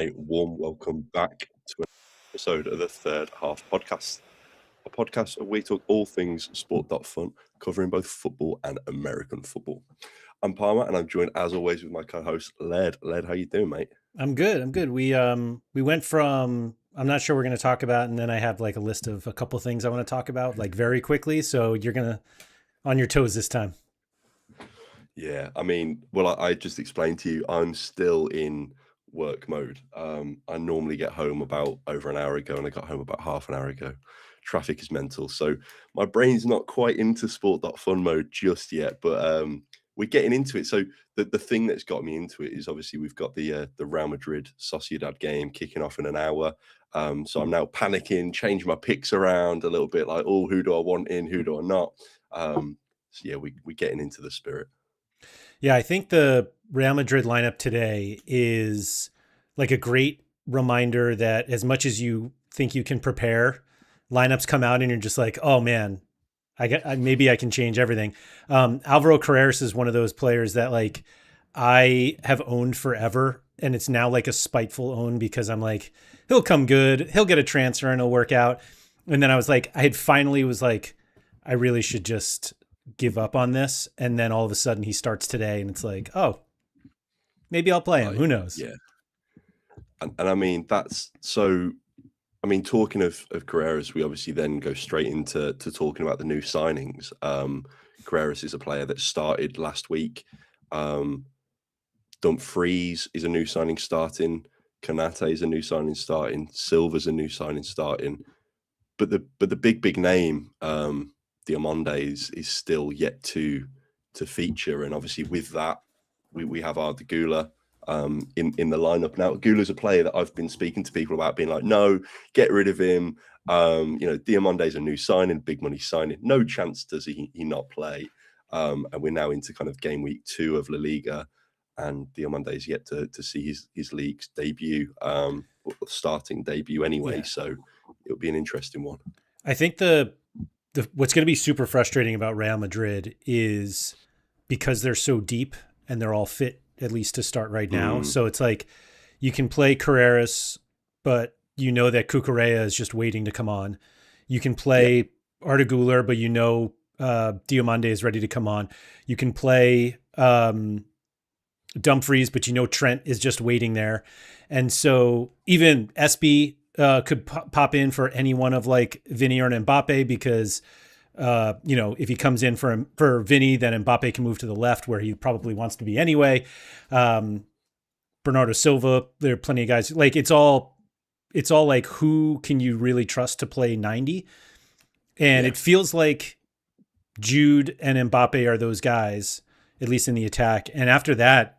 a warm welcome back to an episode of the Third Half Podcast, a podcast where we talk all things Sport.Fun, covering both football and American football. I'm Palmer, and I'm joined as always with my co-host Laird. Laird, how you doing, mate? I'm good. We went from I'm not sure we're going to talk about, and then I have like a list of a couple things I want to talk about like very quickly. So you're gonna on your toes this time. Yeah, I just explained to you, I'm still in work mode. I normally get home about over an hour ago, and I got home about half an hour ago. Traffic is mental, so my brain's not quite into Sport.Fun mode just yet, but we're getting into it. So the thing that's got me into it is obviously we've got the Real Madrid Sociedad game kicking off in an hour. So I'm now panicking, changing my picks around a little bit, like, oh, who do I want in, who do I not? So yeah, we're getting into the spirit. Yeah, I think the Real Madrid lineup today is like a great reminder that as much as you think you can prepare, lineups come out and you're just like, oh man, maybe I can change everything. Alvaro Carreras is one of those players that like I have owned forever, and it's now like a spiteful own because I'm like, he'll come good, he'll get a transfer and it'll work out. And then I was like, I really should just give up on this. And then all of a sudden he starts today, and it's like, oh, maybe I'll play him. Who knows? Yeah. And I mean, that's so. I mean, talking of Carreras, we obviously then go straight into talking about the new signings. Carreras is a player that started last week. Dumfries is a new signing starting. Kanate is a new signing starting. Silva's a new signing starting. But the big name, Diomande is still yet to feature. And obviously with that, we have Arda Güler in the lineup. Now, Gula's a player that I've been speaking to people about, being like, no, get rid of him. Diamande's a new signing, big money signing. No chance does he not play. And we're now into kind of game week 2 of La Liga, and Diomande is yet to see his league's debut, starting debut anyway. Yeah. So it'll be an interesting one. I think the what's going to be super frustrating about Real Madrid is because they're so deep and they're all fit, at least to start right now. So it's like you can play Carreras, but you know that Cucurella is just waiting to come on. You can play Arda Güler, but you know Diomande is ready to come on. You can play Dumfries, but you know Trent is just waiting there. And so even SB could pop in for any one of like Vinny or Mbappe, because if he comes in for Vinny, then Mbappe can move to the left where he probably wants to be anyway. Bernardo Silva, there are plenty of guys. Like it's all like, who can you really trust to play 90? And it feels like Jude and Mbappe are those guys, at least in the attack. And after that,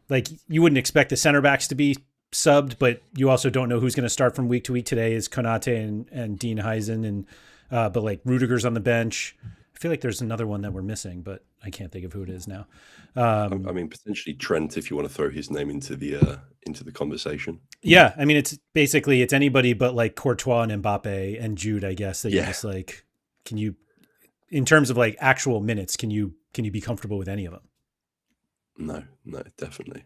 like, you wouldn't expect the center backs to be subbed, but you also don't know who's going to start from week to week. Today is Konate and Dean Heisen, and but like Rudiger's on the bench. I feel like there's another one that we're missing, but I can't think of who it is now. I mean, potentially Trent, if you want to throw his name into the conversation. Yeah, I mean, it's anybody but like Courtois and Mbappe and Jude, I guess, that you're just like, can you, in terms of like actual minutes, can you be comfortable with any of them? No, definitely.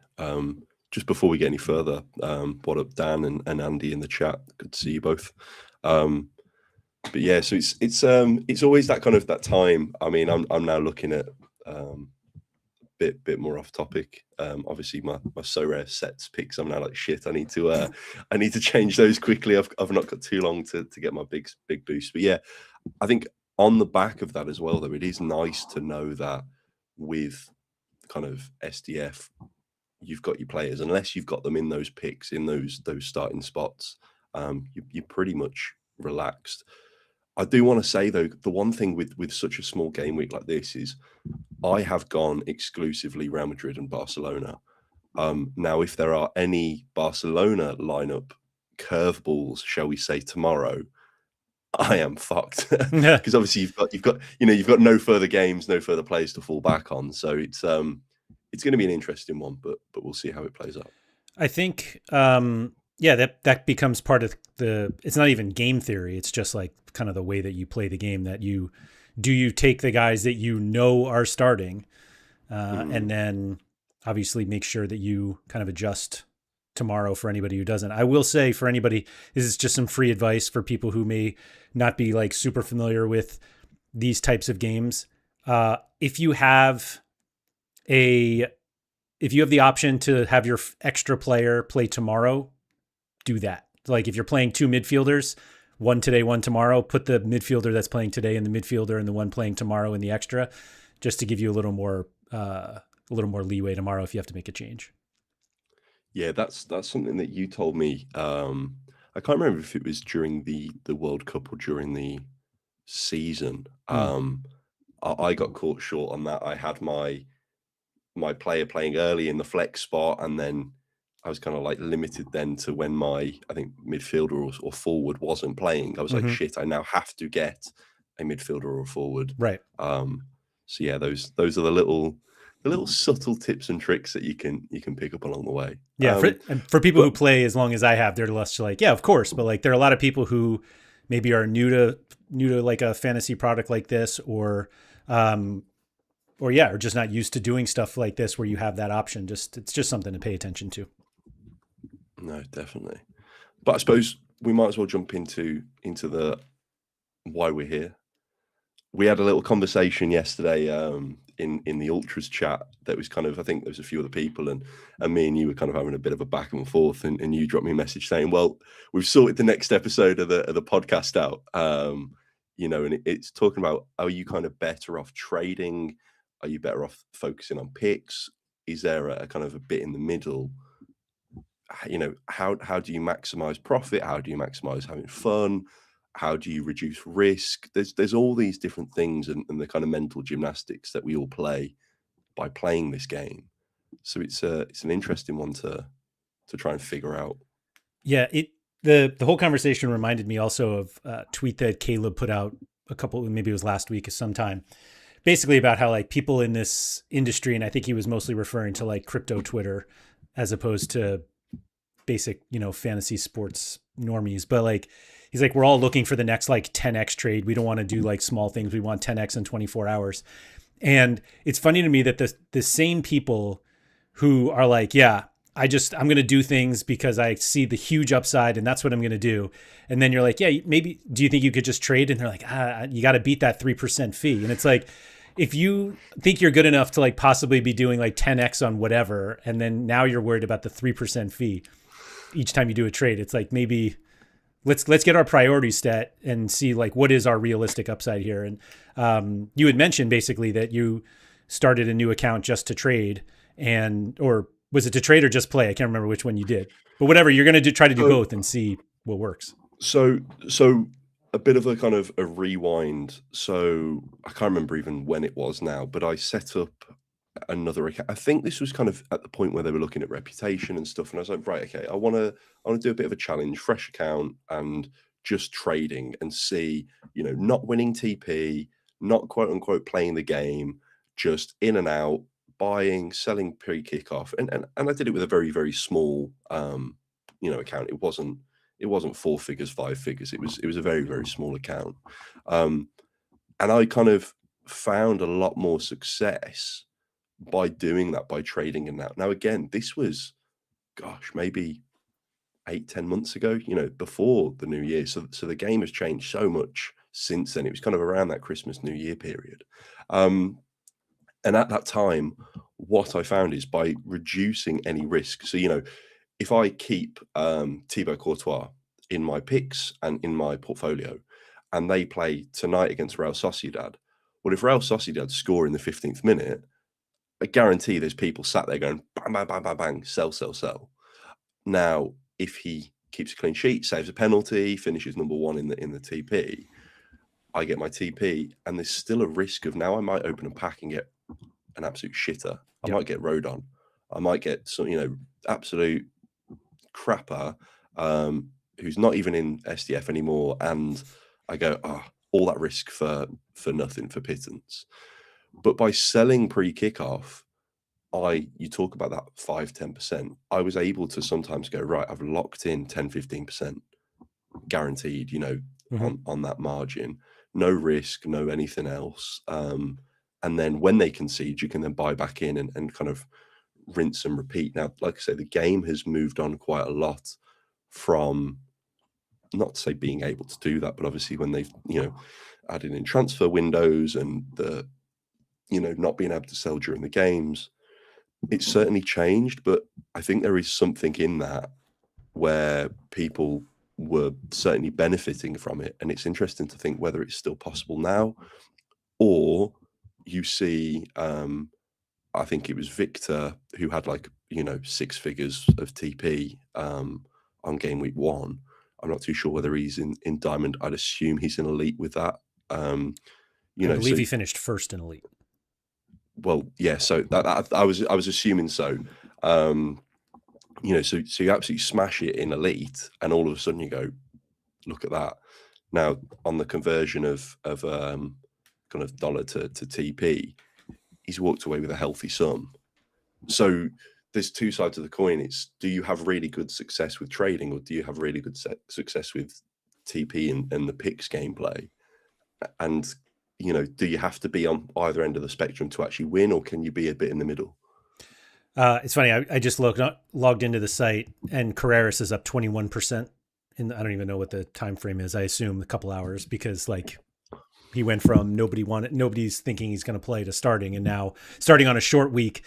Just before we get any further, what up, Dan and Andy in the chat? Good to see you both. But yeah, so it's always that kind of that time. I mean, I'm now looking at bit more off topic. Obviously my so rare sets picks, I'm now like, shit, I need to change those quickly. I've not got too long to get my big boost. But yeah, I think on the back of that as well, though, it is nice to know that with kind of SDF, you've got your players, unless you've got them in those picks, in those starting spots, you're pretty much relaxed. I do want to say, though, the one thing with such a small game week like this is I have gone exclusively Real Madrid and Barcelona. Now, if there are any Barcelona lineup curveballs, shall we say, tomorrow, I am fucked, because obviously you've got no further games, no further players to fall back on. So it's going to be an interesting one, but we'll see how it plays out. I think that becomes part of it's not even game theory. It's just like kind of the way that you play the game, that you take the guys that you know are starting, and then obviously make sure that you kind of adjust tomorrow for anybody who doesn't. I will say for anybody, this is just some free advice for people who may not be like super familiar with these types of games. If you have the option to have your extra player play tomorrow, do that. Like if you're playing two midfielders, one today, one tomorrow, put the midfielder that's playing today in the midfielder and the one playing tomorrow in the extra, just to give you a little more leeway tomorrow if you have to make a change. Yeah, that's something that you told me. I can't remember if it was during the World Cup or during the season. I got caught short on that. I had my player playing early in the flex spot, and then I was kind of like limited then to when my, I think, midfielder or forward wasn't playing. I was like, shit, I now have to get a midfielder or a forward. Right. So yeah, those are the little subtle tips and tricks that you can pick up along the way. Yeah, for people who play as long as I have, they're less like, yeah, of course. But like, there are a lot of people who maybe are new to like a fantasy product like this, or just not used to doing stuff like this where you have that option. It's just something to pay attention to. No, definitely. But I suppose we might as well jump into the why we're here. We had a little conversation yesterday in the Ultras chat that was kind of, I think there was a few other people and me and you were kind of having a bit of a back and forth, and you dropped me a message saying, well, we've sorted the next episode of the podcast out. And it's talking about, are you kind of better off trading? Are you better off focusing on picks? Is there a kind of a bit in the middle? How do you maximize profit? How do you maximize having fun? How do you reduce risk? There's all these different things and the kind of mental gymnastics that we all play by playing this game. So it's an interesting one to try and figure out. Yeah, the whole conversation reminded me also of a tweet that Caleb put out maybe it was last week or sometime, basically about how like people in this industry, and I think he was mostly referring to like crypto Twitter as opposed to basic, fantasy sports normies. But like, he's like, we're all looking for the next like 10x trade. We don't want to do like small things. We want 10x in 24 hours. And it's funny to me that the same people who are like, yeah, I'm going to do things because I see the huge upside and that's what I'm going to do. And then you're like, yeah, maybe, do you think you could just trade? And they're like, you got to beat that 3% fee. And it's like, if you think you're good enough to like possibly be doing like 10x on whatever, and then now you're worried about the 3% fee each time you do a trade, it's like, maybe let's get our priorities set and see like what is our realistic upside here. And you had mentioned basically that you started a new account just to trade, or was it to trade or just play? I can't remember which one you did, but whatever, you're going to try to do both and see what works. So a bit of a kind of a rewind. So I can't remember even when it was now, but I set up another account. I think this was kind of at the point where they were looking at reputation and stuff, and I was like, right, okay, I want to do a bit of a challenge, fresh account, and just trading and see, not winning TP, not quote unquote playing the game, just in and out, buying, selling pre-kickoff, and I did it with a very, very small account. It wasn't 4 figures, 5 figures. It was a very, very small account, and I kind of found a lot more success by doing that, by trading in that. Now, again, this was, maybe 8-10 months ago, before the new year. So the game has changed so much since then. It was kind of around that Christmas, New Year period. And at that time, what I found is by reducing any risk. So, if I keep Thibaut Courtois in my picks and in my portfolio, and they play tonight against Real Sociedad, well, if Real Sociedad score in the 15th minute, I guarantee there's people sat there going, bang, bang, bang, bang, bang, sell, sell, sell. Now, if he keeps a clean sheet, saves a penalty, finishes number one in the TP, I get my TP, and there's still a risk of now I might open a pack and get an absolute shitter. I might get Rodon. I might get some, absolute crapper who's not even in SDF anymore, and I go, all that risk for nothing, for pittance. But by selling pre-kickoff, you talk about that 5-10%. I was able to sometimes go, right, I've locked in 10-15% guaranteed, on that margin, no risk, no anything else. And then when they concede, you can then buy back in and kind of rinse and repeat. Now, like I say, the game has moved on quite a lot from, not to say being able to do that, but obviously when they've, added in transfer windows and the, not being able to sell during the games, it's certainly changed. But I think there is something in that where people were certainly benefiting from it. And it's interesting to think whether it's still possible now, or you see, I think it was Victor who had like, 6 figures of TP on game week 1. I'm not too sure whether he's in Diamond. I'd assume he's in Elite with that. I believe he finished first in Elite. Well, yeah. So that I was assuming so. So you absolutely smash it in Elite, and all of a sudden you go, look at that. Now on the conversion of kind of dollar to TP, he's walked away with a healthy sum. So there's two sides of the coin. It's, do you have really good success with trading, or do you have really good success with TP and the picks gameplay? And, do you have to be on either end of the spectrum to actually win, or can you be a bit in the middle? It's funny. I just logged into the site, and Carreras is up 21%. And I don't even know what the time frame is. I assume a couple hours, because like he went from nobody's thinking he's going to play to starting, and now starting on a short week.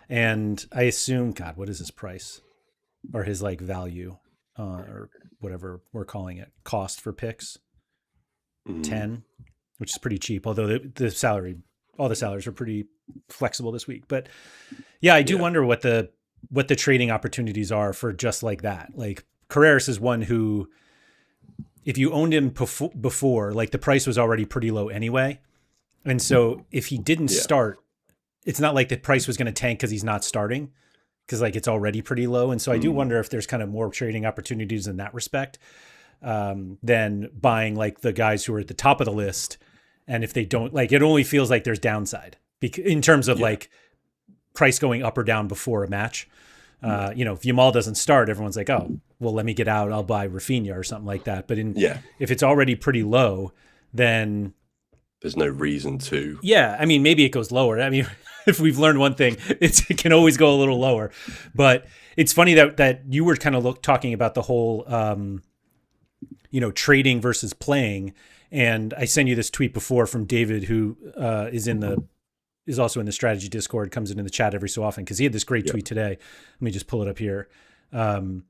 And I assume, God, what is his price or his like value or whatever we're calling it, cost for picks? 10, which is pretty cheap. Although all the salaries are pretty flexible this week. But yeah, I do wonder what the trading opportunities are for just like that. Like Carreras is one who, if you owned him before, like the price was already pretty low anyway. And so if he didn't start, it's not like the price was going to tank because he's not starting, because like it's already pretty low. And so I do wonder if there's kind of more trading opportunities in that respect than buying like the guys who are at the top of the list. And if they don't, like, it only feels like there's downside in terms of like price going up or down before a match. If Yamal doesn't start, everyone's like, oh, well, let me get out. I'll buy Rafinha or something like that. But if it's already pretty low, then there's no reason to. Yeah. I mean, maybe it goes lower. I mean, if we've learned one thing, it can always go a little lower. But it's funny that you were kind of talking about the whole, trading versus playing. And I sent you this tweet before from David, who is also in the strategy Discord, comes into the chat every so often, because he had this great tweet today. Let me just pull it up here. And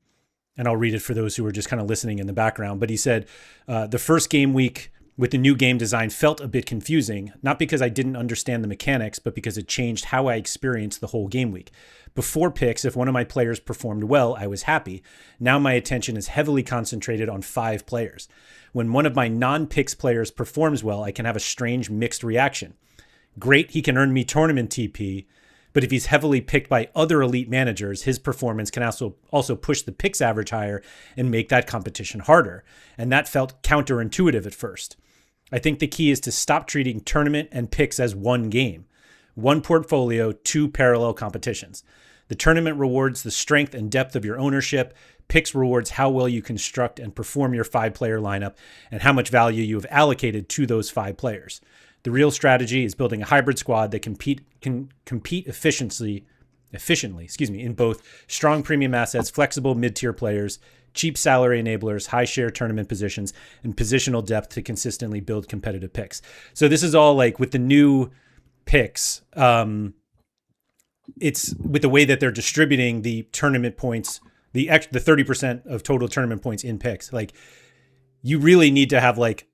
I'll read it for those who are just kind of listening in the background. But he said, the first game week with the new game design felt a bit confusing, not because I didn't understand the mechanics, but because it changed how I experienced the whole game week. Before picks, if one of my players performed well, I was happy. Now my attention is heavily concentrated on 5 players. When one of my non-picks players performs well, I can have a strange mixed reaction. Great, he can earn me tournament TP, but if he's heavily picked by other elite managers, his performance can also push the picks average higher and make that competition harder. And that felt counterintuitive at first. I think the key is to stop treating tournament and picks as one game. One portfolio, 2 parallel competitions. The tournament rewards the strength and depth of your ownership. Picks rewards how well you construct and perform your 5-player lineup and how much value you have allocated to those 5 players. The real strategy is building a hybrid squad that can compete efficiently, in both strong premium assets, flexible mid-tier players, cheap salary enablers, high share tournament positions, and positional depth to consistently build competitive picks. So this is all like with the new picks. It's with the way that they're distributing the tournament points, the 30% of total tournament points in picks. Like, you really need to have like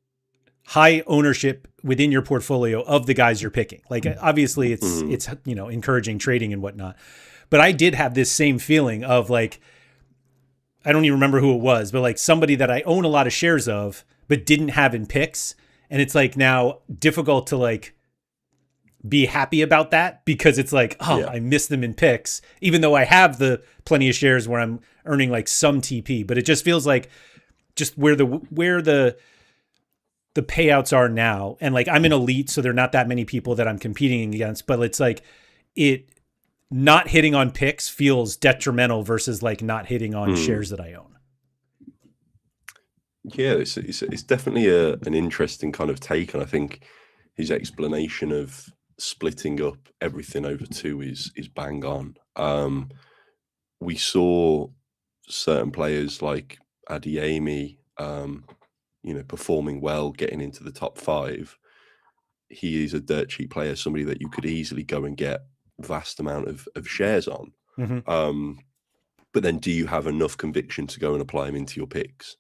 high ownership within your portfolio of the guys you're picking. Like, obviously it's encouraging trading and whatnot, but I did have this same feeling of like, I don't even remember who it was, but like somebody that I own a lot of shares of, but didn't have in picks. And it's like now difficult to like be happy about that, because it's like, I missed them in picks, even though I have the plenty of shares where I'm earning like some TP, but it just feels like just where the payouts are now. And like, I'm in elite, so there are not that many people that I'm competing against, but it's like not hitting on picks feels detrimental versus like not hitting on shares that I own. Yeah, it's definitely an interesting kind of take. And I think his explanation of splitting up everything over two is bang on. We saw certain players like Adeyemi, performing well, getting into the top 5. He is a dirt cheap player, somebody that you could easily go and get vast amount of shares on. But then do you have enough conviction to go and apply him into your picks?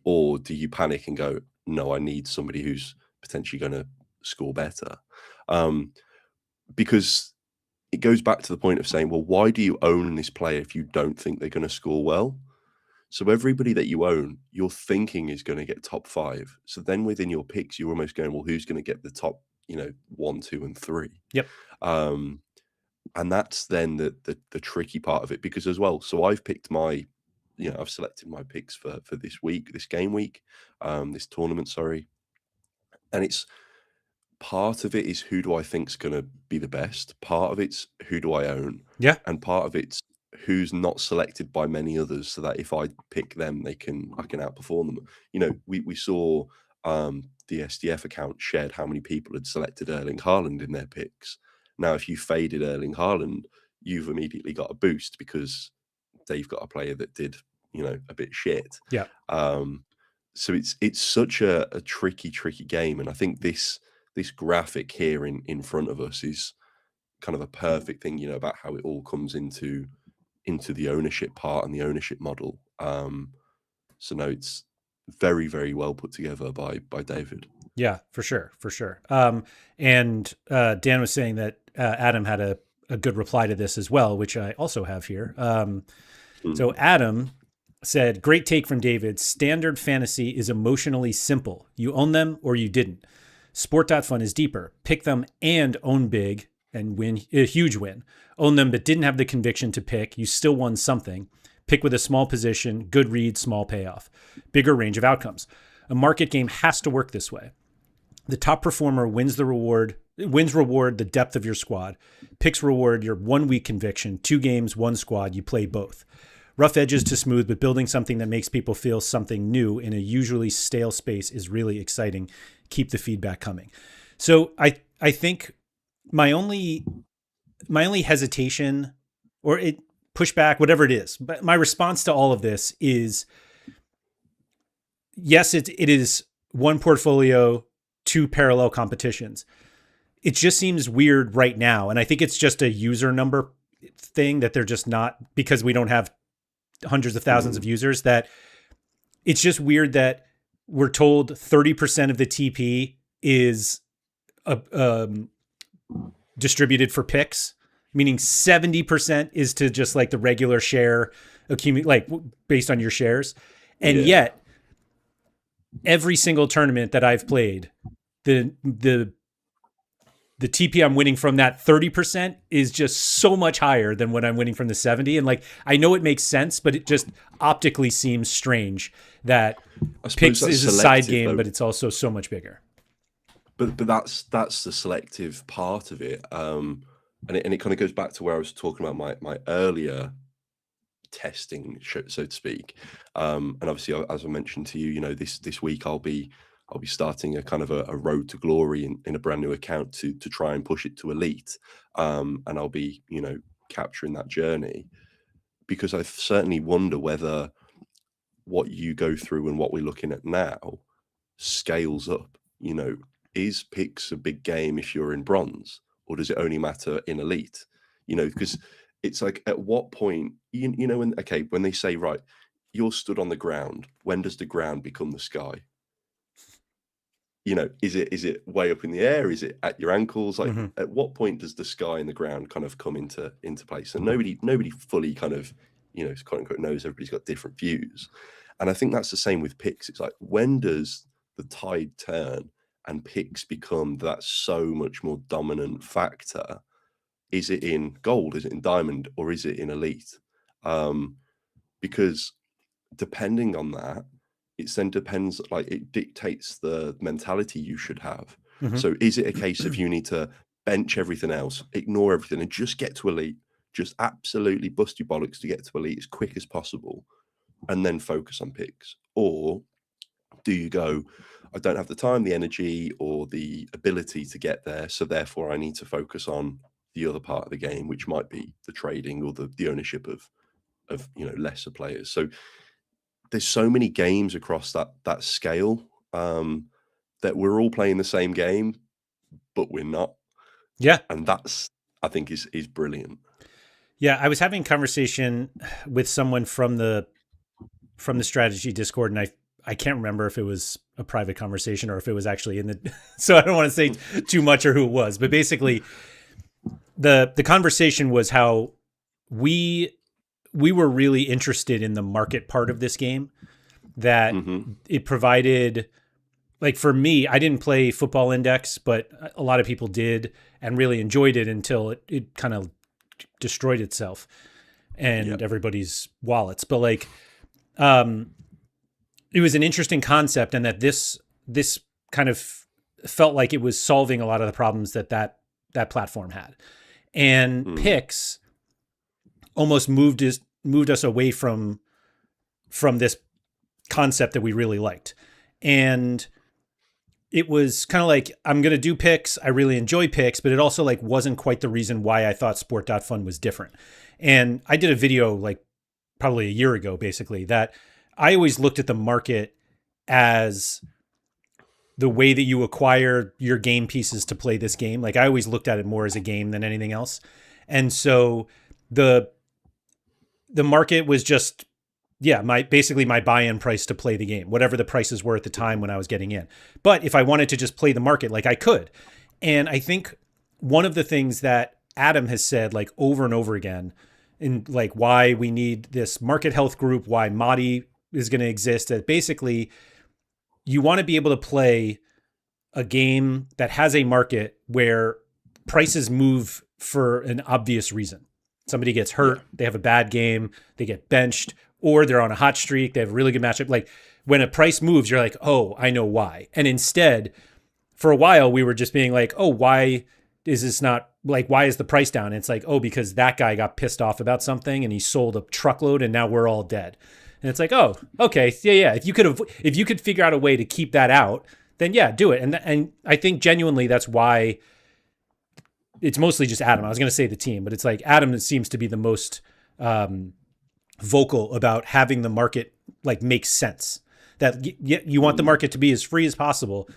Or do you panic and go, no, I need somebody who's potentially going to score better? Because it goes back to the point of saying, well, why do you own this player if you don't think they're going to score well? So everybody that you own, you're thinking is going to get top 5. So then within your picks, you're almost going, well, who's going to get the top, 1, 2, and 3? Yep. And that's then the tricky part of it, because as well, so I've picked my, I've selected my picks for this week, this game week, this tournament, sorry. And it's part of it is who do I think's going to be the best? Part of it's who do I own? Yeah. And part of it's who's not selected by many others, so that if I pick them, I can outperform them. We saw the SDF account shared how many people had selected Erling Haaland in their picks. Now, if you faded Erling Haaland, you've immediately got a boost because they've got a player that did, a bit shit. Yeah. So it's such a tricky game, and I think this graphic here in front of us is kind of a perfect thing, about how it all comes into the ownership part and the ownership model. So no, it's very, very well put together by David. Yeah, for sure. And Dan was saying that Adam had a good reply to this as well, which I also have here. So Adam said, great take from David. Standard fantasy is emotionally simple. You own them or you didn't. Sport.Fun is deeper. Pick them and own big and win a huge win. Own them but didn't have the conviction to pick. You still won something. Pick with a small position, good read, small payoff. Bigger range of outcomes. A market game has to work this way. The top performer wins reward the depth of your squad. Picks reward your 1 week conviction. 2 games, 1 squad. You play both. Rough edges to smooth, but building something that makes people feel something new in a usually stale space is really exciting. Keep the feedback coming. So I think my only hesitation or pushback, whatever it is, but my response to all of this is, yes, it is one portfolio, 2 parallel competitions. It just seems weird right now. And I think it's just a user number thing that they're just not, because we don't have hundreds of thousands of users, that it's just weird that we're told 30% of the TP is distributed for picks, meaning 70% is to just like the regular share accumulate, like based on your shares. And yet every single tournament that I've played, the TP I'm winning from that 30% is just so much higher than what I'm winning from the 70. And like, I know it makes sense, but it just optically seems strange that picks is a side game, but it's also so much bigger. But that's the selective part of it. And it kind of goes back to where I was talking about my earlier testing, so to speak. And obviously, as I mentioned to you, this week I'll be starting a kind of a road to glory in a brand new account to try and push it to elite. And I'll be, capturing that journey, because I certainly wonder whether what you go through and what we're looking at now scales up. Is picks a big game if you're in bronze, or does it only matter in elite? Because it's like, at what point, when they say, right, you're stood on the ground, when does the ground become the sky? Is it way up in the air? Is it at your ankles? Like, at what point does the sky and the ground kind of come into place? And nobody fully kind of, quote unquote, knows. Everybody's got different views. And I think that's the same with picks. It's like, when does the tide turn and picks become that so much more dominant factor? Is it in gold? Is it in diamond? Or is it in elite? Because depending on that, it then depends, like, it dictates the mentality you should have. So is it a case of you need to bench everything else, ignore everything, and just get to elite, just absolutely bust your bollocks to get to elite as quick as possible, and then focus on picks? Or do you go, I don't have the time, the energy, or the ability to get there. So therefore, I need to focus on the other part of the game, which might be the trading or the ownership of lesser players. So there's so many games across that scale, that we're all playing the same game, but we're not, Yeah. and that's, I think, is brilliant. Yeah. I was having a conversation with someone from the strategy Discord, and I can't remember if it was a private conversation or if it was actually in the so I don't want to say too much or who it was, but basically the conversation was how we were really interested in the market part of this game, that it provided, like, for me, I didn't play Football Index, but a lot of people did and really enjoyed it until it kind of destroyed itself and everybody's wallets. But like, it was an interesting concept, and that this kind of felt like it was solving a lot of the problems that platform had. And picks almost moved us away from this concept that we really liked. And it was kind of like, I'm going to do picks. I really enjoy picks, but it also like wasn't quite the reason why I thought Sport.Fun was different. And I did a video like probably a year ago, basically, that I always looked at the market as the way that you acquire your game pieces to play this game. Like, I always looked at it more as a game than anything else. And so the market was just, basically my buy-in price to play the game, whatever the prices were at the time when I was getting in. But if I wanted to just play the market, like, I could. And I think one of the things that Adam has said, like, over and over again, and like why we need this market health group, why Madi is going to exist, that basically you want to be able to play a game that has a market where prices move for an obvious reason. Somebody gets hurt, they have a bad game, they get benched, or they're on a hot streak, they have a really good matchup. Like, when a price moves, you're like, oh, I know why. And instead, for a while, we were just being like, oh, why is this not, like, why is the price down? And it's like, oh, because that guy got pissed off about something and he sold a truckload and now we're all dead. And it's like, oh, okay, yeah. If you could figure out a way to keep that out, then yeah, do it. And I think genuinely that's why it's mostly just Adam. I was going to say the team, but it's like Adam seems to be the most vocal about having the market like make sense. That you want the market to be as free as possible,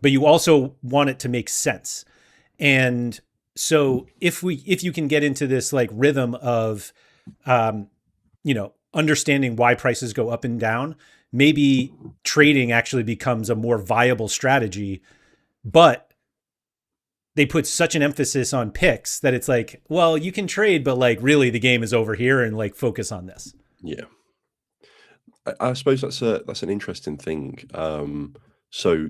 but you also want it to make sense. And so if you can get into this like rhythm of, understanding why prices go up and down, maybe trading actually becomes a more viable strategy. But they put such an emphasis on picks that it's like, well, you can trade, but like really the game is over here, and like focus on this. Yeah. I suppose that's an interesting thing. So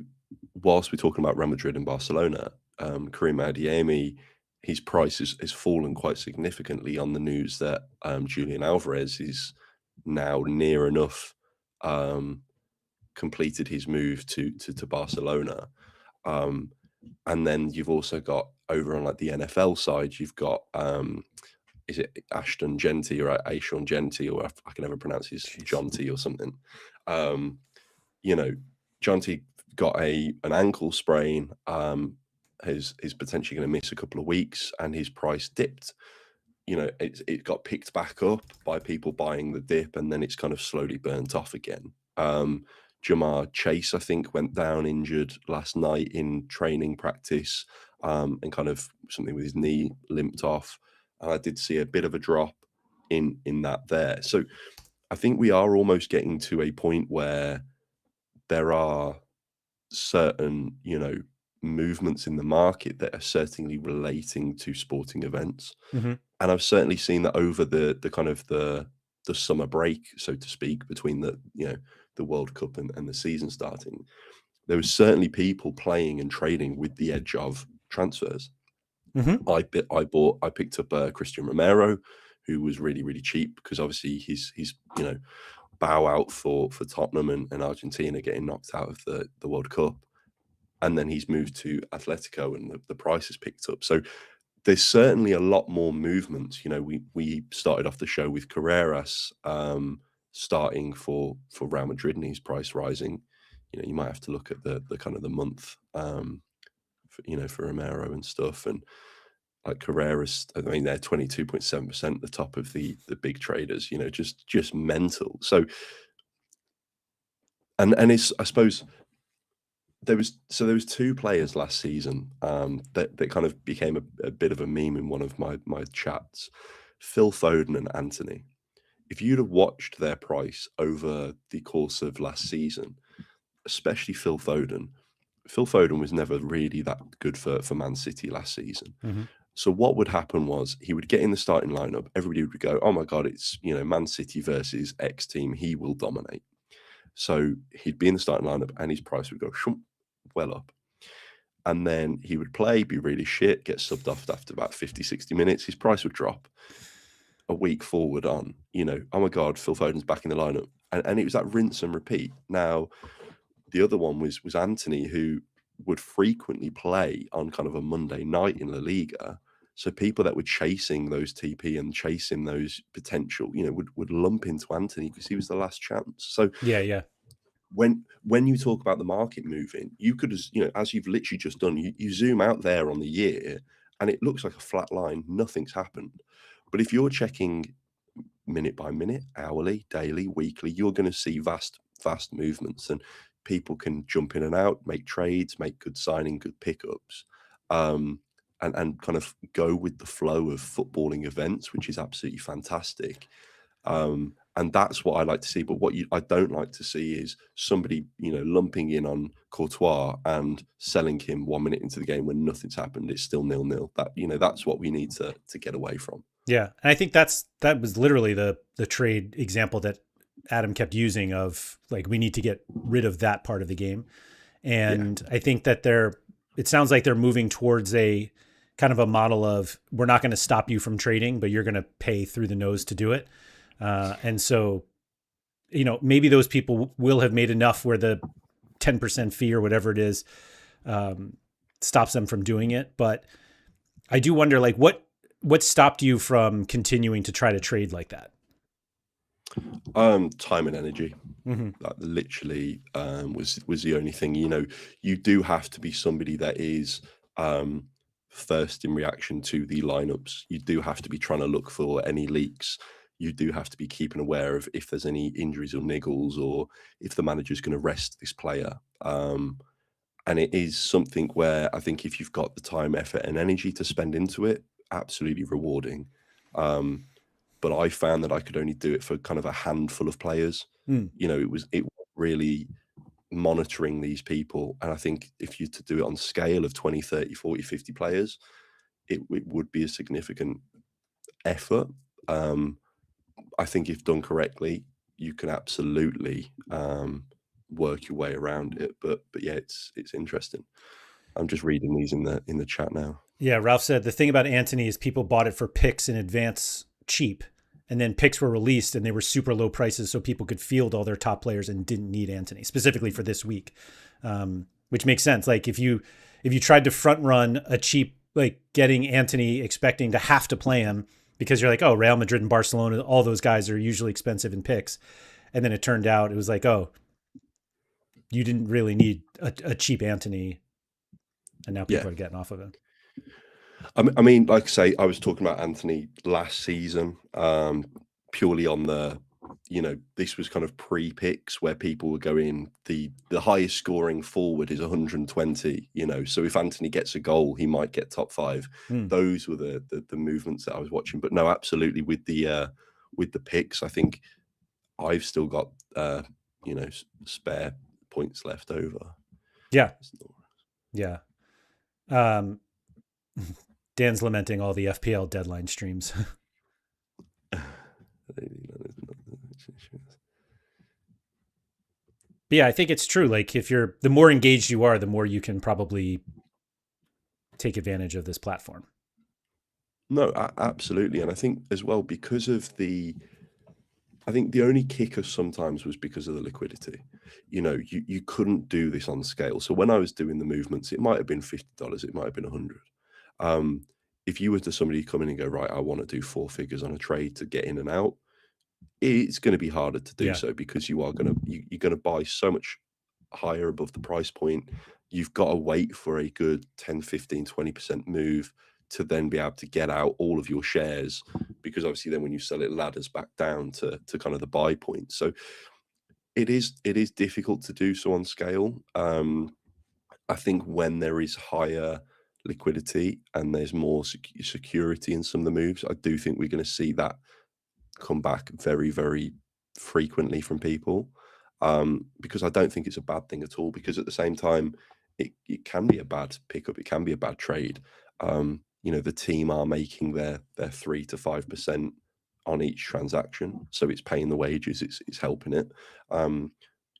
whilst we're talking about Real Madrid and Barcelona, Karim Adeyemi, his price has fallen quite significantly on the news that Julian Alvarez is now near enough completed his move to Barcelona. And then you've also got, over on like the NFL side, you've got is it Ashton Genty or Ashon Genty, or I can never pronounce his Jonty or something. Jonty got an ankle sprain, is potentially going to miss a couple of weeks, and his price dipped. It got picked back up by people buying the dip, and then it's kind of slowly burnt off again. Jamar Chase, I think, went down injured last night in training practice, and kind of something with his knee limped off. And I did see a bit of a drop in that there. So I think we are almost getting to a point where there are certain, movements in the market that are certainly relating to sporting events. Mm-hmm. And I've certainly seen that over the kind of the summer break, so to speak, between the World Cup and the season starting. There was certainly people playing and trading with the edge of transfers. Mm-hmm. I picked up Christian Romero, who was really, really cheap, because obviously he's bow out for Tottenham and Argentina getting knocked out of the World Cup. And then he's moved to Atletico, and the price has picked up. So there's certainly a lot more movement. We started off the show with Carreras starting for Real Madrid and his price rising. you might have to look at the kind of the month, for Romero and stuff, and like Carreras. I mean, they're 22.7% at the top of the big traders. Just mental. So, and it's, I suppose, there was two players last season that kind of became a bit of a meme in one of my chats. Phil Foden and Anthony. If you'd have watched their price over the course of last season, especially Phil Foden was never really that good for Man City last season. Mm-hmm. So what would happen was he would get in the starting lineup. Everybody would go, "Oh my God, it's Man City versus X team. He will dominate." So he'd be in the starting lineup, and his price would go well up. And then he would play, be really shit, get subbed off after about 50, 60 minutes. His price would drop. A week forward on, oh my God, Phil Foden's back in the lineup. And it was that rinse and repeat. Now, the other one was Anthony, who would frequently play on kind of a Monday night in La Liga. So people that were chasing those TP and chasing those potential, would lump into Anthony because he was the last chance. So yeah. When you talk about the market moving, you could, as you've literally just done, you zoom out there on the year and it looks like a flat line. Nothing's happened. But if you're checking minute by minute, hourly, daily, weekly, you're going to see vast movements, and people can jump in and out, make trades, make good signing, good pickups, and kind of go with the flow of footballing events, which is absolutely fantastic. And that's what I like to see. But what I don't like to see is somebody, lumping in on Courtois and selling him 1 minute into the game when nothing's happened. It's still 0-0. That's what we need to get away from. Yeah. And I think that was literally the trade example that Adam kept using of like, we need to get rid of that part of the game. And I think that it sounds like they're moving towards a kind of a model of, we're not going to stop you from trading, but you're going to pay through the nose to do it. And so, maybe those people will have made enough where the 10% fee or whatever it is stops them from doing it. But I do wonder, like, what stopped you from continuing to try to trade like that? Time and energy. Mm-hmm. That literally was the only thing. You do have to be somebody that is first in reaction to the lineups. You do have to be trying to look for any leaks. You do have to be keeping aware of if there's any injuries or niggles, or if the manager's going to rest this player. And it is something where I think if you've got the time, effort, and energy to spend into it, absolutely rewarding. But I found that I could only do it for kind of a handful of players. It was really monitoring these people. And I think if you to do it on scale of 20, 30, 40, 50 players, it would be a significant effort. I think if done correctly, you can absolutely work your way around it. But yeah, it's interesting. I'm just reading these in the chat now. Yeah, Ralph said the thing about Anthony is people bought it for picks in advance cheap, and then picks were released and they were super low prices, so people could field all their top players and didn't need Anthony specifically for this week, which makes sense. Like if you tried to front run a cheap, like getting Anthony expecting to have to play him because you're like, oh, Real Madrid and Barcelona, all those guys are usually expensive in picks, and then it turned out it was like, oh, you didn't really need a cheap Anthony, and now people are getting off of him. I mean, like I say, I was talking about Anthony last season, purely on the, this was kind of pre-picks where people were going, the highest scoring forward is 120, so if Anthony gets a goal, he might get top 5. Those were the movements that I was watching. But no, absolutely with the picks, I think I've still got, spare points left over. Yeah. Dan's lamenting all the FPL deadline streams. But yeah, I think it's true. Like the more engaged you are, the more you can probably take advantage of this platform. No, absolutely. And I think as well, because of I think the only kicker sometimes was because of the liquidity. You couldn't do this on scale. So when I was doing the movements, it might have been $50, it might have been 100. If you were to somebody come in and go, right, I want to do 4 figures on a trade to get in and out, it's going to be harder to do so, because you're going to buy so much higher above the price point, you've got to wait for a good 10, 15, 20% move to then be able to get out all of your shares, because obviously then when you sell it, ladders back down to kind of the buy point. So it is difficult to do so on scale. I think when there is higher liquidity and there's more security in some of the moves, I do think we're going to see that come back very, very frequently from people, because I don't think it's a bad thing at all. Because at the same time, it can be a bad pickup, it can be a bad trade. The team are making their 3 to 5% on each transaction, so it's paying the wages, it's helping it.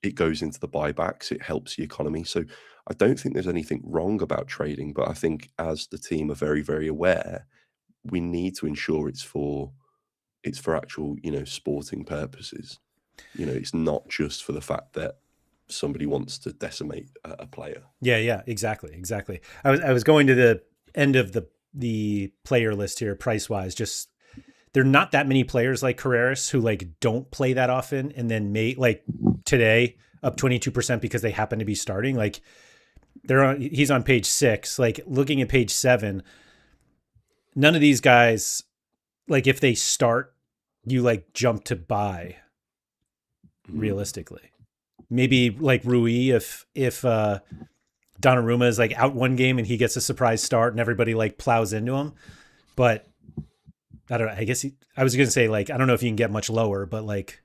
It goes into the buybacks, it helps the economy. So I don't think there's anything wrong about trading, but I think as the team are very, very aware, we need to ensure it's for actual, sporting purposes. It's not just for the fact that somebody wants to decimate a player. Yeah, exactly. I was going to the end of the player list here, price wise. Just there are not that many players like Carreras who like don't play that often, and then like today up 22% because they happen to be starting. Like he's on page 6. Like looking at page 7, none of these guys, like if they start, you like jump to buy. Realistically, maybe like Rui, if Donnarumma is like out one game and he gets a surprise start and everybody like plows into him. But I don't know. I guess I was going to say, like, I don't know if you can get much lower, but like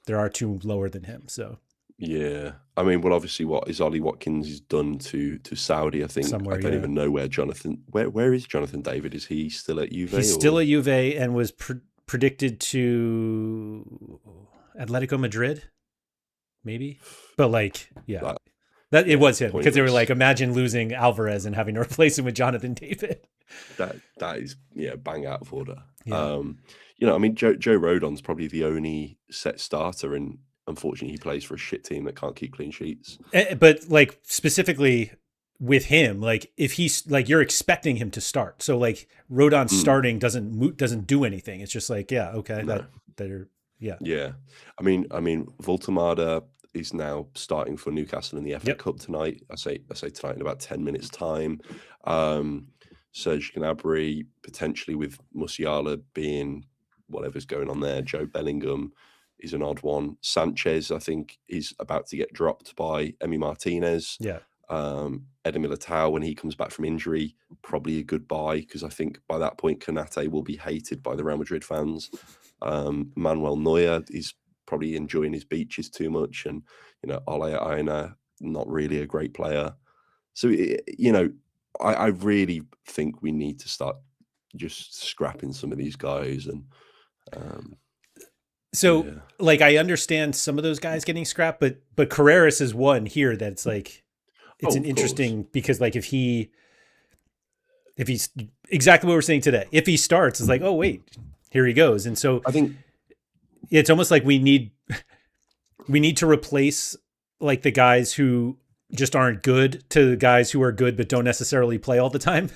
there are 2 lower than him. So yeah, I mean, well, obviously, what is Ollie Watkins is done to Saudi? I think somewhere, I don't even know where Jonathan. Where is Jonathan David? Is he still at Juve? He's still at Juve and was predicted to Atletico Madrid, maybe. But like, yeah. It was him, because they were like, imagine losing Alvarez and having to replace him with Jonathan David. That is bang out of order. Yeah. I mean, Joe Rodon's probably the only set starter, and unfortunately, he plays for a shit team that can't keep clean sheets. But like specifically with him, like if he's like, you're expecting him to start, so like Rodon starting doesn't do anything. It's just like, yeah, okay, no. Yeah. I mean, Voltemada is now starting for Newcastle in the FA Cup tonight. I say tonight in about 10 minutes time. Serge Gnabry potentially, with Musiala being whatever's going on there. Joe Bellingham is an odd one. Sanchez, I think, is about to get dropped by Emi Martinez. Yeah. Eder Militao, when he comes back from injury, probably a good buy, because I think by that point Konate will be hated by the Real Madrid fans. Manuel Neuer is probably enjoying his beaches too much, and Ole Aina, not really a great player. So I really think we need to start just scrapping some of these guys. And like, I understand some of those guys getting scrapped, but Carreras is one here that's like, it's an interesting, because like if he's exactly what we're saying today, if he starts, it's like, oh wait, here he goes. And so I think it's almost like we need to replace like the guys who just aren't good to the guys who are good but don't necessarily play all the time,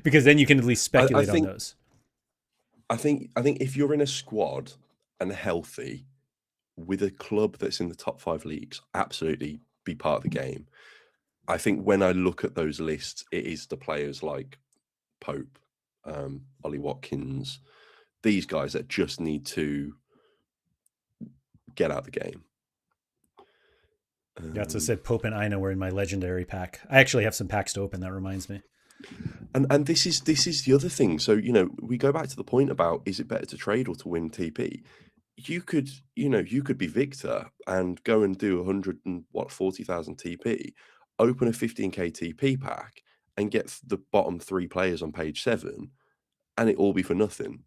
because then you can at least speculate on those. I think if you're in a squad and healthy with a club that's in the top 5 leagues, absolutely be part of the game. I think when I look at those lists, it is the players like Pope, Ollie Watkins, these guys that just need to get out the game. That's what I said. Pope and Aina were in my legendary pack. I actually have some packs to open. That reminds me. And this is the other thing. So we go back to the point about, is it better to trade or to win TP? You could be Victor and go and do 140,000 TP, open a 15k TP pack, and get the bottom 3 players on page 7, and it all be for nothing.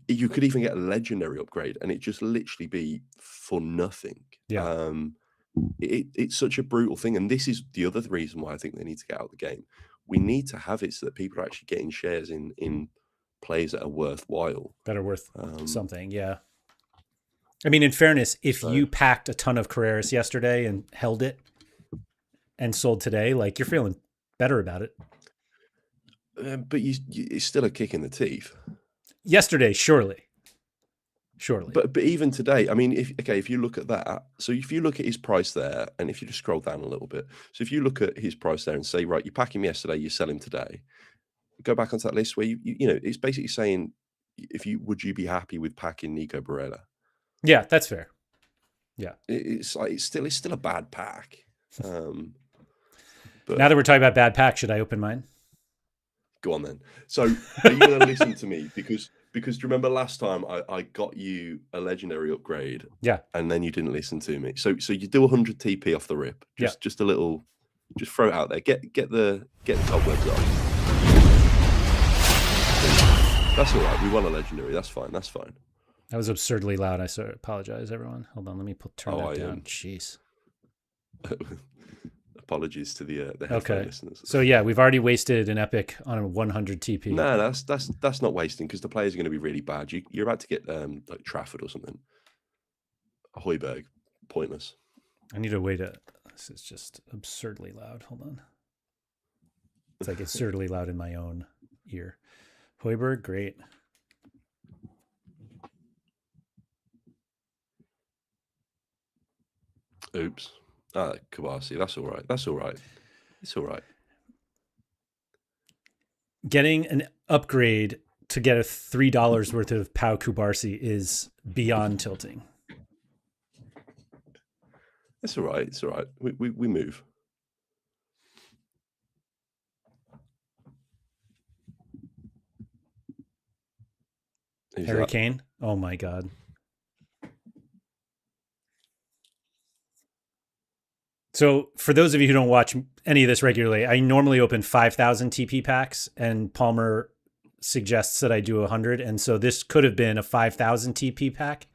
You could even get a legendary upgrade, and it just literally be for nothing. Yeah. It's such a brutal thing, and this is the other reason why I think they need to get out of the game. We need to have it so that people are actually getting shares in players that are worthwhile, that are worth something. Yeah. I mean, in fairness, if you packed a ton of Carreras yesterday and held it and sold today, like, you're feeling better about it. But it's still a kick in the teeth. Yesterday, surely. surely. But even today, I mean, if you look at that, so if you look at his price there, and if you just scroll down a little bit, so if you look at his price there and say, right, you pack him yesterday, you sell him today, go back onto that list where you know, it's basically saying, if you would you be happy with packing Nico Barella? Yeah, that's fair. Yeah. It's like it's still a bad pack. But Now that we're talking about bad packs, should I open mine? go on then. So are you going to listen to me? Because do you remember last time I got you a legendary upgrade? Yeah. And then you didn't listen to me. So you do 100 TP off the rip. Just a little, just throw it out there. Get the cobwebs off. That's all right. We won a legendary. That's fine. That's fine. That was absurdly loud. I apologize, everyone. Hold on. Let me turn that down. Jeez. Apologies to the headphone listeners. So yeah, we've already wasted an epic on a 100 TP. No, that's not wasting, because the players are going to be really bad. You're about to get like Trafford or something. Højbjerg, pointless. I need a way to. This is just absurdly loud. Hold on. It's like absurdly loud in my own ear. Højbjerg, great. Oops. Kawasi, that's all right. That's all right. It's all right. Getting an upgrade to get a $3 worth of Pau Kubarsi is beyond tilting. It's all right. It's all right. We move. Harry Kane? Oh my God. So for those of you who don't watch any of this regularly, I normally open 5,000 TP packs, and Palmer suggests that I do 100. And so this could have been a 5,000 TP pack.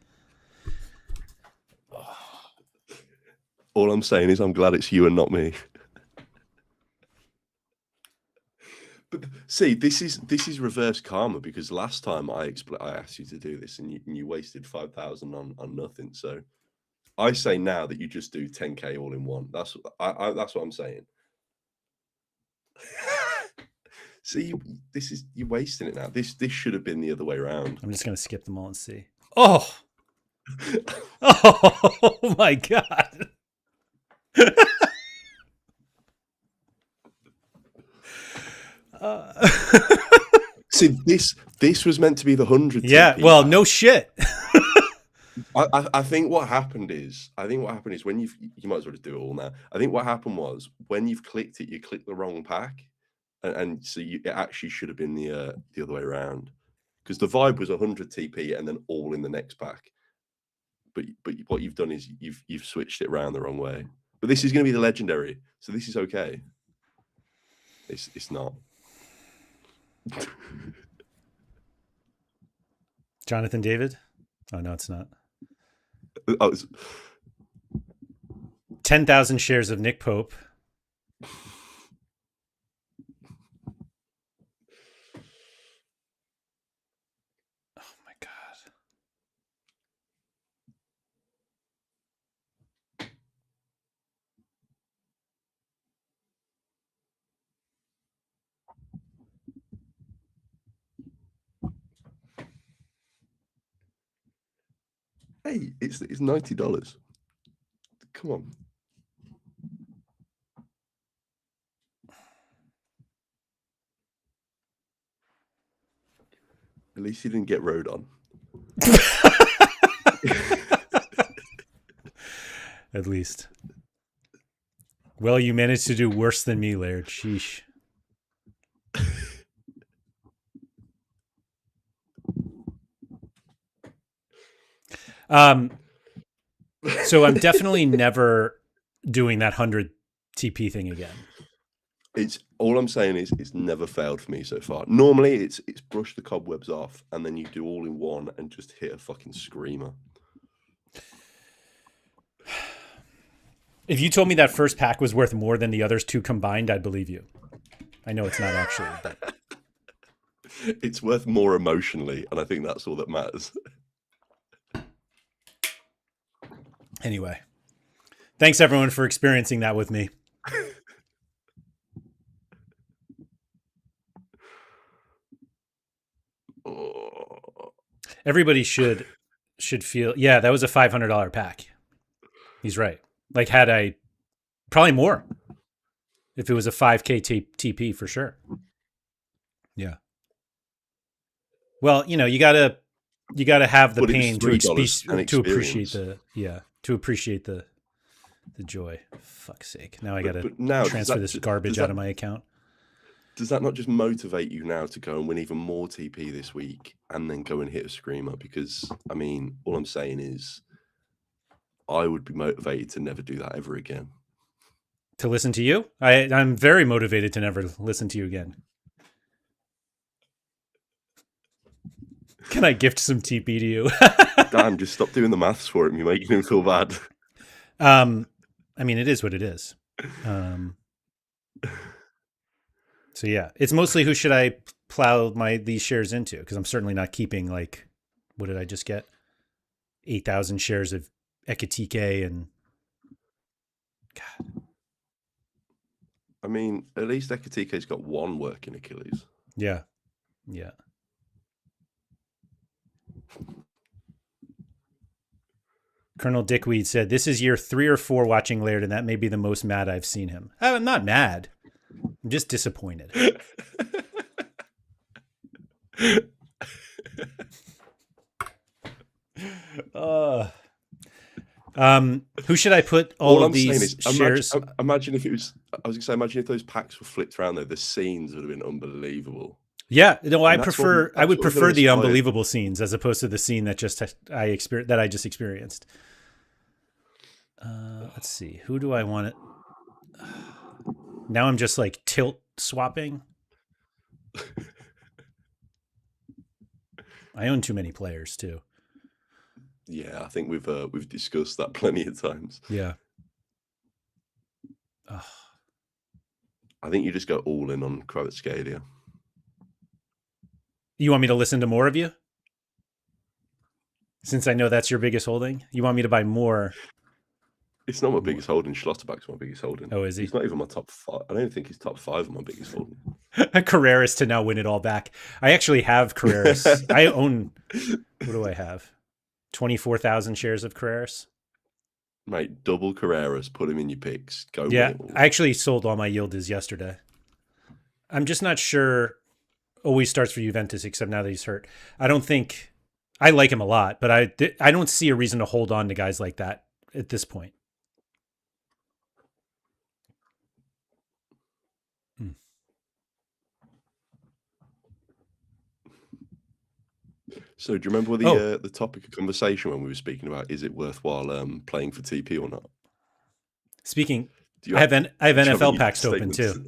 All I'm saying is I'm glad it's you and not me. But see, this is reverse karma, because last time I asked you to do this and you wasted 5,000 on nothing. So I say now that you just do 10k all in one. That's what I'm saying. See, you're wasting it now. This should have been the other way around. I'm just gonna skip them all and see. Oh, oh my God. See, this was meant to be the 100. Yeah, TP well, pack. no shit. I think what happened is when you might as well just do it all now. I think what happened was, when you've clicked it, you clicked the wrong pack, and so it actually should have been the other way around, because the vibe was 100 TP and then all in the next pack. But what you've done is you've switched it around the wrong way. But this is going to be the legendary, so this is okay. It's not. Jonathan David? Oh no, it's not. Oh, 10,000 shares of Nick Pope. Oh my God. hey, it's $90. Come on. At least you didn't get rode on. At least. Well, you managed to do worse than me, Laird. Sheesh. So I'm definitely never doing that 100 TP thing again. It's all I'm saying is it's never failed for me so far. Normally it's brush the cobwebs off and then you do all in one and just hit a fucking screamer. If you told me that first pack was worth more than the others two combined, I'd believe you. I know it's not actually, but it's worth more emotionally, and I think that's all that matters. Anyway, thanks everyone for experiencing that with me. Everybody should should feel. Yeah, that was a $500 pack. He's right. Like, had I probably more if it was a 5K TP for sure. Yeah. Well, you gotta have the But it was pain $3 an to appreciate experience. the joy. Fuck's sake! Now I gotta But now transfer this garbage out of my account. does that not just motivate you now to go and win even more TP this week and then go and hit a screamer? Because I mean, all I'm saying is, I would be motivated to never do that ever again. To listen to you, I'm very motivated to never listen to you again. Can I gift some TP to you? Dan, just stop doing the maths for him. You're making him feel bad. I mean, it is what it is. So yeah, it's mostly who should I plow these shares into? Because I'm certainly not keeping, like, what did I just get? 8,000 shares of Ekitike and God. I mean, at least Ekitike's got one working Achilles. Yeah. Yeah. Colonel Dickweed said, "This is year 3 or 4 watching Laird, and that may be the most mad I've seen him." I'm not mad. I'm just disappointed. Who should I put all of these shares? Imagine if it was. I was going to say, imagine if those packs were flipped around. Though the scenes would have been unbelievable. Yeah, no, I would prefer the inspired. Unbelievable scenes as opposed to the scene that I just experienced. Let's see. Who do I want it? Now I'm just like tilt swapping. I own too many players too. Yeah, I think we've discussed that plenty of times. Yeah. I think you just go all in on Kvaratskhelia. You want me to listen to more of you? Since I know that's your biggest holding, you want me to buy more? It's not my biggest holding. Schlotterbeck's my biggest holding. Oh, is he? He's not even my top 5. I don't think he's top 5 of my biggest holding. Carreras to now win it all back. I actually have Carreras. I own. What do I have? 24,000 shares of Carreras. Mate, double Carreras. Put him in your picks. Go. Yeah, I actually sold all my Yildiz yesterday. I'm just not sure. Always starts for Juventus, except now that he's hurt. I don't think. I like him a lot, but I don't see a reason to hold on to guys like that at this point. So do you remember the topic of conversation when we were speaking about is it worthwhile playing for TP or not? Speaking, I have NFL packs to open too.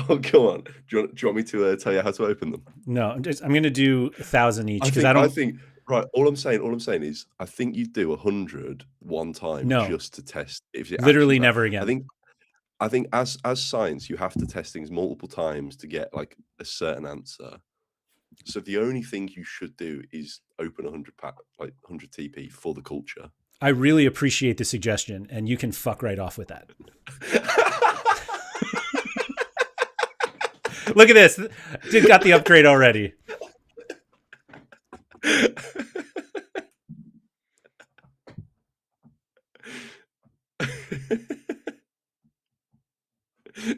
Oh, go on. Do you want me to tell you how to open them? No, I'm going to do 1,000 each because I think right. All I'm saying is I think you do 100 one time just to test if it literally never again. I think as science you have to test things multiple times to get like a certain answer. So the only thing you should do is open 100 pack, like 100 TP for the culture. I really appreciate the suggestion, and you can fuck right off with that. Look at this. Dude got the upgrade already.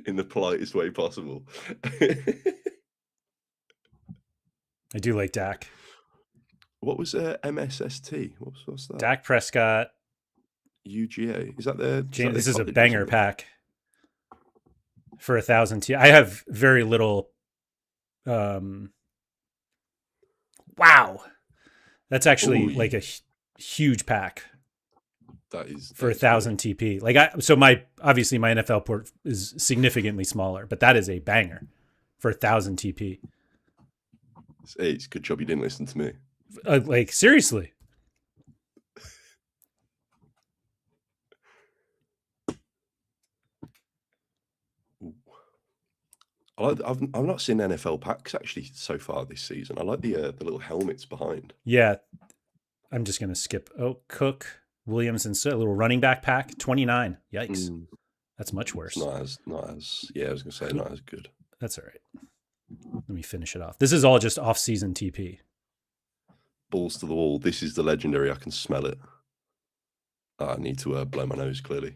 In the politest way possible. I do like Dak. What was MSST? What's that? Dak Prescott. UGA. Is that the? This is a banger pack for 1,000. I have very little. Wow, that's actually like a huge pack. That is for 1,000 TP. Like obviously my NFL port is significantly smaller, but that is a banger for 1,000 TP. Hey, it's a good job you didn't listen to me. Like seriously. I've not seen NFL packs actually so far this season. I like the little helmets behind. Yeah, I'm just gonna skip. Oh, Cook, Williams, and a little running back pack, 29. Yikes, that's much worse. It's not as. Yeah, I was gonna say not as good. That's all right. Let me finish it off. This is all just off-season TP. balls to the wall. This is the legendary. I can smell it. I need to blow my nose, clearly.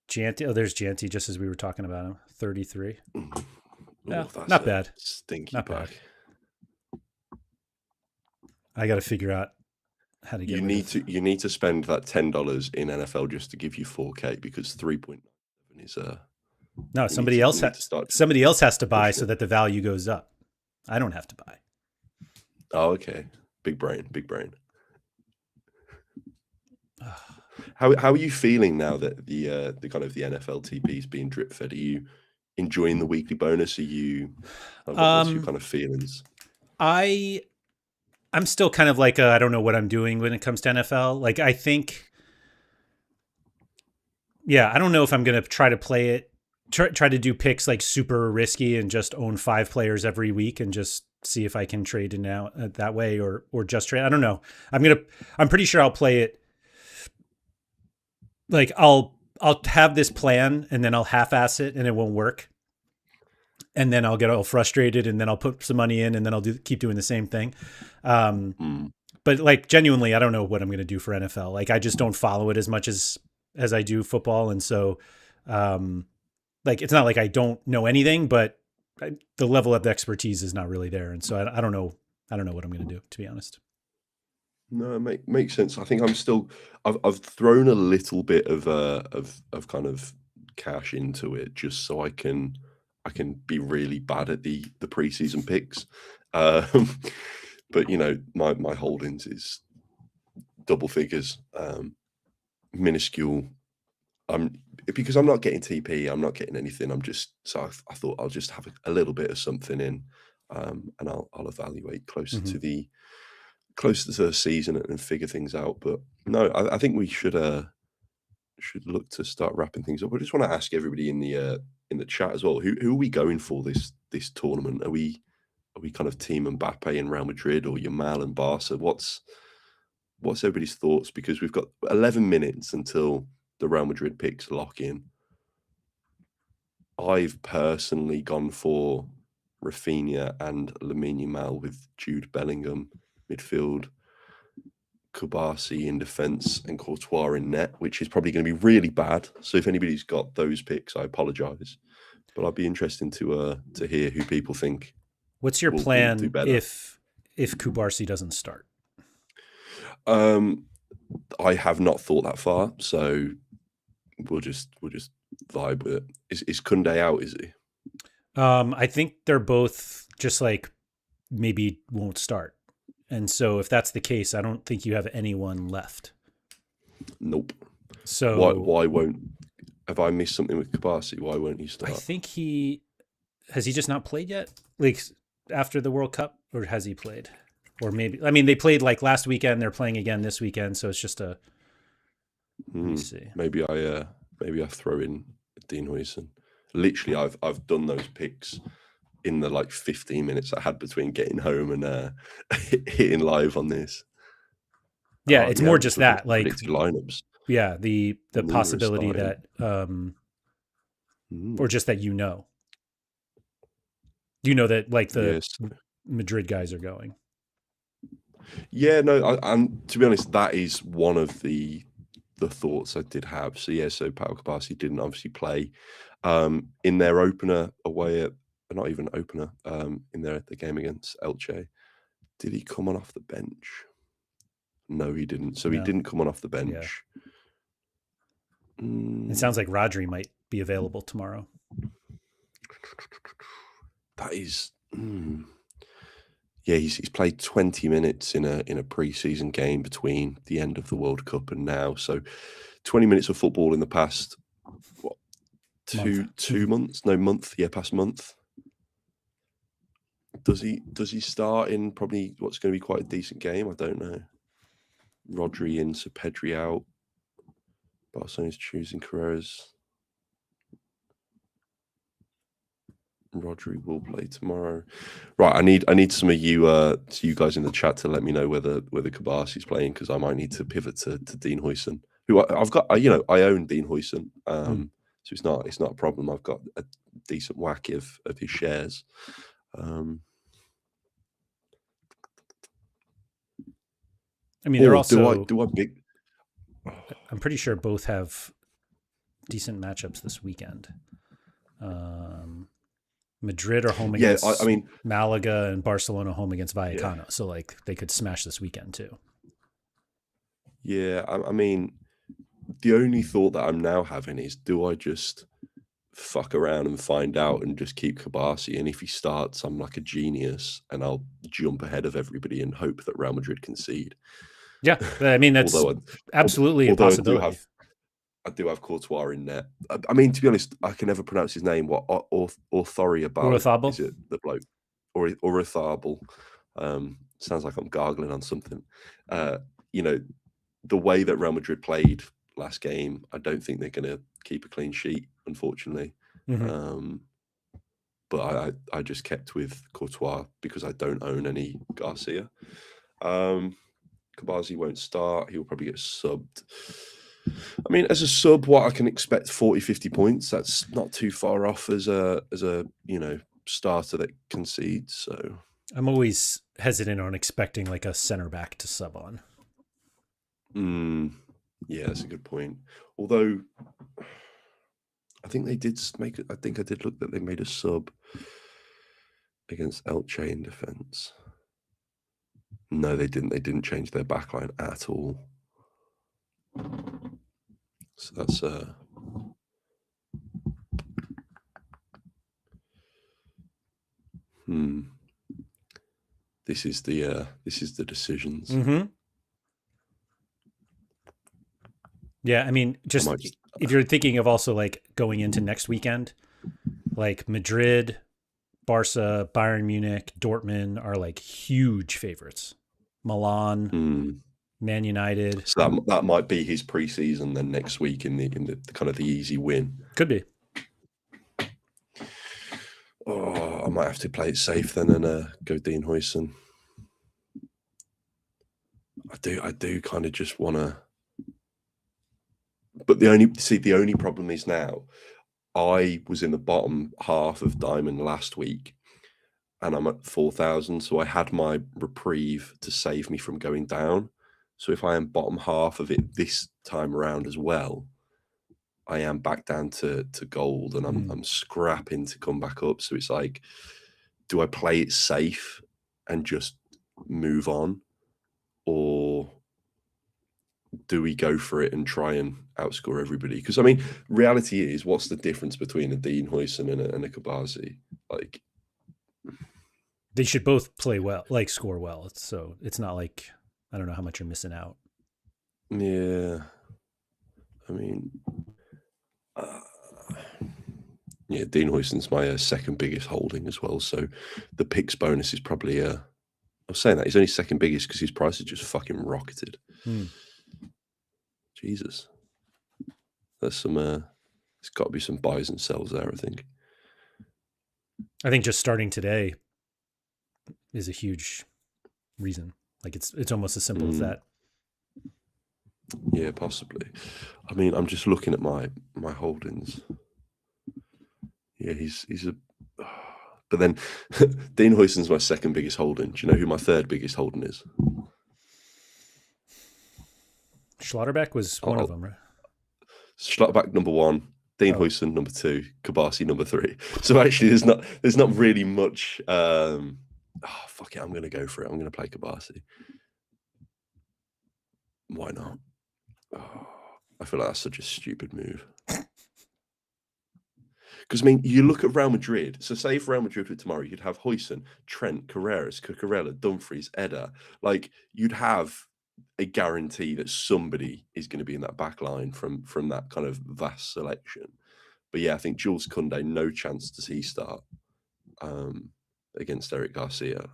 Janty. Oh, there's Janty, just as we were talking about him. 33. Yeah, That's not bad. Stinky Not pack. bad. I got to figure out how to get You need to spend that $10 in NFL just to give you 4K, because 3.9 is no, somebody else has to buy so that the value goes up. I don't have to buy. Oh, okay. Big brain. How are you feeling now that the kind of the NFL TP is being drip fed? Are you enjoying the weekly bonus? Are you? What's your kind of feelings? I'm still kind of like I don't know what I'm doing when it comes to NFL. Like, I think, I don't know if I'm going to try to play it, try to do picks like super risky and just own 5 players every week and just see if I can trade in now that way, or just trade. I don't know. I'm pretty sure I'll play it. Like, I'll have this plan and then I'll half-ass it and it won't work. And then I'll get all frustrated and then I'll put some money in and then I'll keep doing the same thing. But like, genuinely, I don't know what I'm going to do for NFL. Like, I just don't follow it as much as I do football. And so, like, it's not like I don't know anything, but the level of expertise is not really there. And so I don't know what I'm going to do, to be honest. No, it makes sense. I think I've thrown a little bit of kind of cash into it just so I can be really bad at the preseason picks. But my holdings is double figures, minuscule. Because I'm not getting TP, I'm not getting anything. I thought I'll just have a little bit of something in, and I'll evaluate closer to the season and figure things out. But no, I think we should look to start wrapping things up. I just want to ask everybody in the chat as well, who are we going for this tournament? Are we kind of team Mbappe and Real Madrid, or Yamal and Barca? What's everybody's thoughts? Because we've got 11 minutes until the Real Madrid picks lock in. I've personally gone for Rafinha and Lamine Yamal with Jude Bellingham midfield, Kubasi in defence, and Courtois in net, which is probably going to be really bad. So if anybody's got those picks, I apologise, but I'd be interested to hear who people think. What's your plan if Kubasi doesn't start? I have not thought that far, so we'll just vibe with it. Is Kunde out? Is he? I think they're both just like maybe won't start. And so if that's the case, I don't think you have anyone left. Nope. So why won't? Have I missed something with Kabasi? Why won't he start? I think he just not played yet, like after the World Cup, or has he played? Or maybe, I mean, they played like last weekend. They're playing again this weekend, so it's just a. Let me see. Maybe I throw in Dean Huijsen. Literally, I've done those picks in the like 15 minutes I had between getting home and hitting live on this. Yeah, it's more just that, like lineups. Yeah, the possibility that, or just that that like the Madrid guys are going. Yeah, no, and to be honest, that is one of the thoughts I did have. So Pau Kabasi didn't obviously play in their opener away at. Not even opener, in the game against Elche. Did he come on off the bench? No, he didn't. So he didn't come on off the bench. Yeah. It sounds like Rodri might be available tomorrow. That is, yeah. He's played 20 minutes in a preseason game between the end of the World Cup and now. So 20 minutes of football in the past. What? Two months? No, month. Yeah, past month. Does he start in probably what's going to be quite a decent game? I don't know. Rodri in, so Pedri out. Barcelona's choosing Carreras. Rodri will play tomorrow. Right, I need some of you guys in the chat to let me know whether Kabasi's playing, because I might need to pivot to Dean Huijsen, who I've got. I own Dean Huijsen, so it's not a problem. I've got a decent whack of his shares. I mean, they're Or also, do I big? I'm pretty sure both have decent matchups this weekend. Madrid are home Yeah, I against mean, Malaga and Barcelona home against yeah, Vallecano. So like they could smash this weekend too. yeah. I mean, the only thought that I'm now having is, do I just fuck around and find out and just keep Kabasi? And if he starts, I'm like a genius, and I'll jump ahead of everybody and hope that Real Madrid concede. Yeah. I mean, that's although I, absolutely a although possibility. I do have Courtois in there. I mean, to be honest, I can never pronounce his name. What Authoriabal Urothabal? is it? The bloke or Autharbal? Sounds like I'm gargling on something. Uh, you know, the way that Real Madrid played last game, I don't think they're going to keep a clean sheet, unfortunately. Mm-hmm. But I just kept with Courtois because I don't own any Garcia. Kabazi won't start. He'll probably get subbed. I mean, as a sub, what I can expect 40, 50 points. That's not too far off as a starter that concedes. So I'm always hesitant on expecting like a center back to sub on. yeah, that's a good point. Although I think they did make it. I think I did look that they made a sub against Elche in defense. No, they didn't. They didn't change their backline at all. So that's this is the decisions. Mm-hmm. Yeah, I mean, just if you're thinking of also like going into next weekend, like Madrid, Barca, Bayern Munich, Dortmund are like huge favorites. Milan, Man United. So that might be his preseason then next week in the kind of the easy win. Could be. Oh, I might have to play it safe then and go Dean Huijsen. I do kind of just want to. But the only problem is now I was in the bottom half of Diamond last week and I'm at 4,000. So I had my reprieve to save me from going down. So if I am bottom half of it this time around as well, I am back down to gold and I'm scrapping to come back up. So it's like, do I play it safe and just move on? Or do we go for it and try and outscore everybody? Because I mean, reality is, what's the difference between a Dean Huijsen and a Kabazi? Like, they should both play well, like score well. So it's not like, I don't know how much you're missing out. Yeah. I mean, yeah, Dean Huijsen's my second biggest holding as well. So the picks bonus is probably I was saying that he's only second biggest because his price is just fucking rocketed. Jesus. There's some there's got to be some buys and sells there, I think. I think just starting today is a huge reason. Like it's almost as simple as that. Yeah, possibly. I mean, I'm just looking at my holdings. Yeah, he's a. But then Dean Huijsen's my second biggest holding. Do you know who my third biggest holding is? Schlotterbeck was one of them, right? Schlotterbeck number one, Dean Huijsen number two, Kabasi number three. So actually, there's not really much. Fuck it, I'm gonna go for it. I'm gonna play Kabasi. Why not? Oh, I feel like that's such a stupid move. Because I mean, you look at Real Madrid. So say if Real Madrid were tomorrow, you'd have Huijsen, Trent, Carreras, Cucurella, Dumfries, Eder. Like you'd have a guarantee that somebody is going to be in that back line from that kind of vast selection. But yeah, I think Jules Koundé, no chance does he start against Eric Garcia.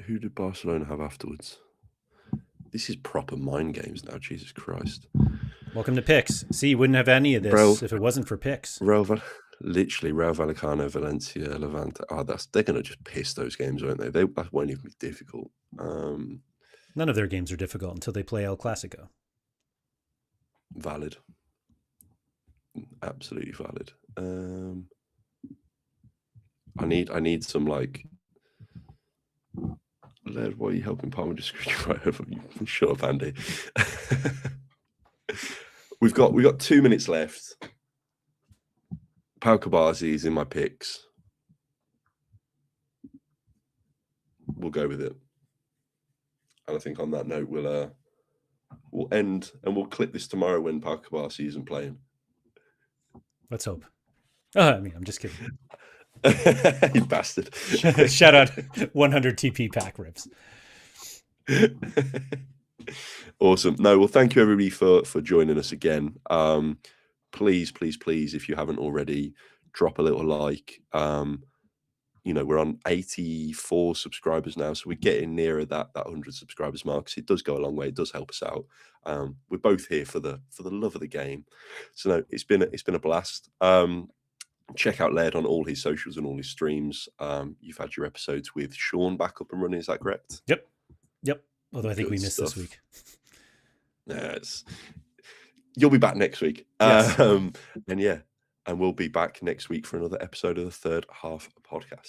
Who did Barcelona have afterwards? This is proper mind games now, Jesus Christ. Welcome to picks. See, you wouldn't have any of this if it wasn't for picks. Literally, Rayo Vallecano, Valencia, Levante. They're going to just piss those games, won't they? That won't even be difficult. None of their games are difficult until they play El Clasico. Valid. Absolutely valid. I need some like. Laird, why are you helping Palmer just screw right over you? Shut up, Andy. We've got 2 minutes left. Pau Kabasi is in my picks. We'll go with it. And I think on that note, we'll end and we'll clip this tomorrow when Pau Kabasi isn't playing. Let's hope. I mean, I'm just kidding. You bastard. Shout out 100 TP pack rips. Awesome. No, well, thank you everybody for joining us again. Please, if you haven't already, drop a little like. We're on 84 subscribers now, so we're getting nearer that 100 subscribers mark. So it does go a long way. It does help us out. We're both here for the love of the game. So no, it's been a blast. Check out Laird on all his socials and all his streams. You've had your episodes with Sean back up and running. Is that correct? Yep. Although I think Good we missed stuff. this week. Yes. You'll be back next week. Yes. And we'll be back next week for another episode of the Third Half Podcast.